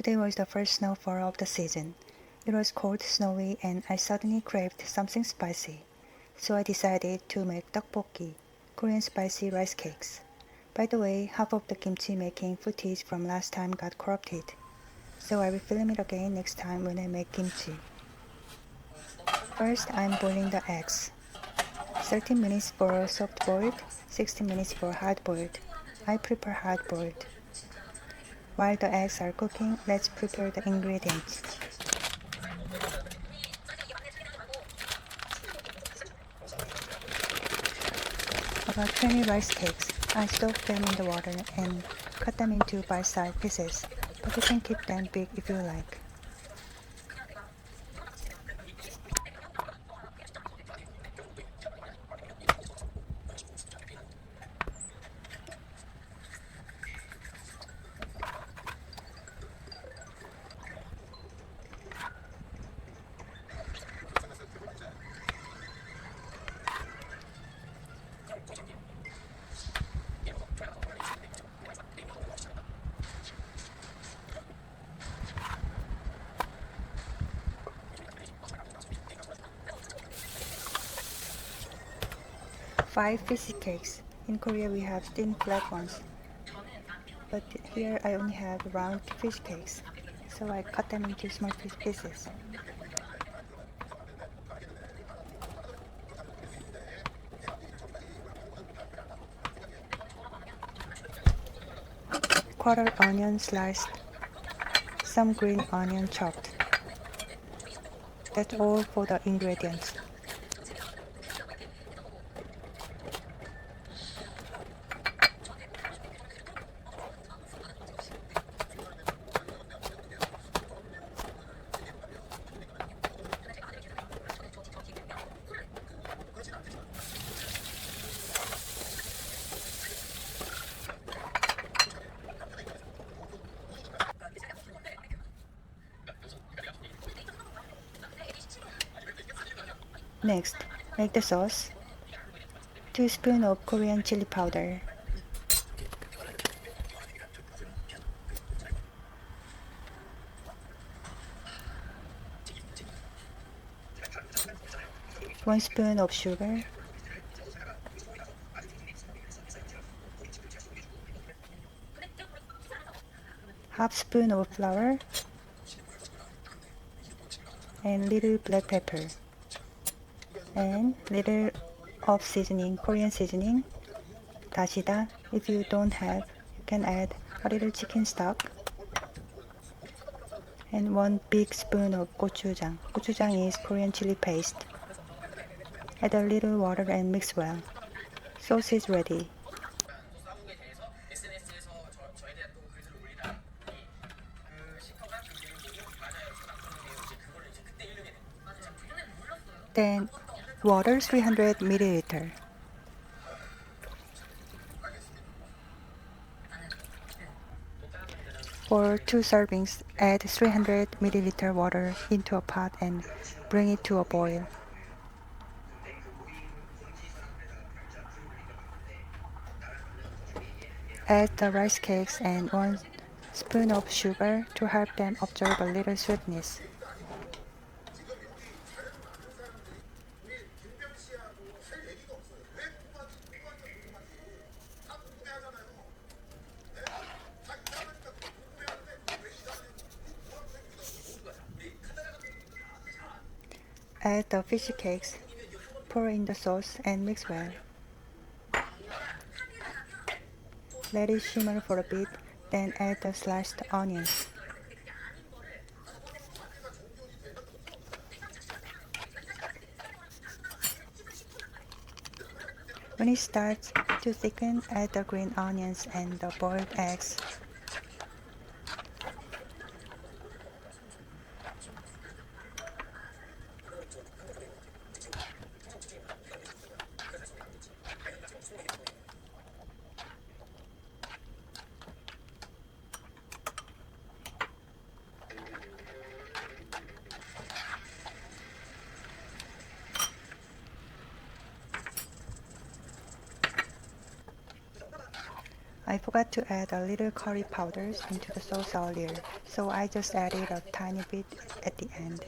Today was the first snowfall of the season. It was cold, snowy, and I suddenly craved something spicy. So I decided to make tteokbokki, Korean spicy rice cakes. By the way, half of the kimchi making footage from last time got corrupted. So I will film it again next time when I make kimchi. First, I'm boiling the eggs. 13 minutes for soft-boiled, 16 minutes for hard-boiled. I prefer hard-boiled. While the eggs are cooking, let's prepare the ingredients. About 20 rice cakes. I soak them in the water and cut them into bite-sized pieces, but you can keep them big if you like. Five fishy cakes. In Korea we have thin flat ones, but here I only have round fish cakes, so I cut them into small pieces. Quarter onion sliced, some green onion chopped. That's all for the ingredients. Next, make the sauce. 2 spoons of Korean chili powder. 1 spoon of sugar. 1/2 spoon of flour. And little black pepper. And little of seasoning, Korean seasoning. 다시다. If you don't have, you can add a little chicken stock. And 1 big spoon of gochujang. Gochujang is Korean chili paste. Add a little water and mix well. Sauce is ready. Then water 300 ml. For 2 servings, add 300 ml water into a pot and bring it to a boil. Add the rice cakes and 1 spoon of sugar to help them absorb a little sweetness. Add the fish cakes, pour in the sauce and mix well. Let it simmer for a bit, then add the sliced onions. When it starts to thicken, add the green onions and the boiled eggs. I I forgot to add a little curry powders into the sauce earlier, so I just added a tiny bit at the end.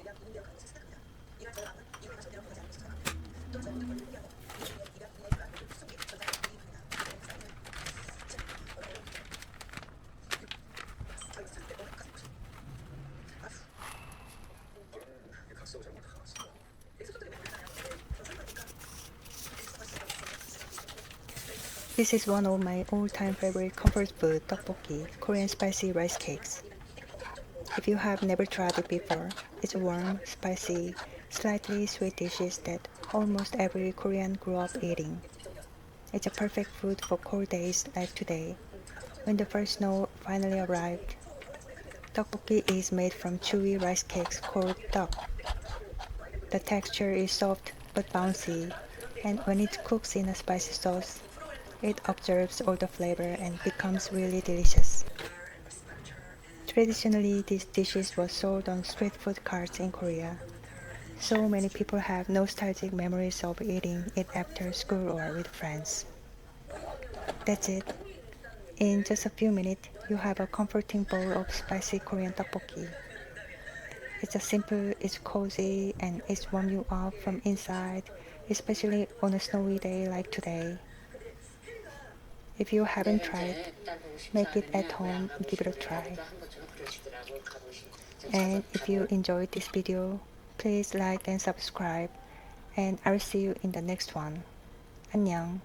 This is one of my all-time favorite comfort food, tteokbokki, Korean spicy rice cakes. If you have never tried it before, it's warm, spicy, slightly sweet dishes that almost every Korean grew up eating. It's a perfect food for cold days like today, when the first snow finally arrived. Tteokbokki is made from chewy rice cakes called tteok. The texture is soft but bouncy, and when it cooks in a spicy sauce, it absorbs all the flavor and becomes really delicious. Traditionally, these dishes were sold on street food carts in Korea. So many people have nostalgic memories of eating it after school or with friends. That's it. In just a few minutes, you have a comforting bowl of spicy Korean tteokbokki. It's a simple, it's cozy, and it's warm you up from inside, especially on a snowy day like today. If you haven't tried, make it at home and give it a try. And if you enjoyed this video, please like and subscribe, and I'll see you in the next one. 안녕.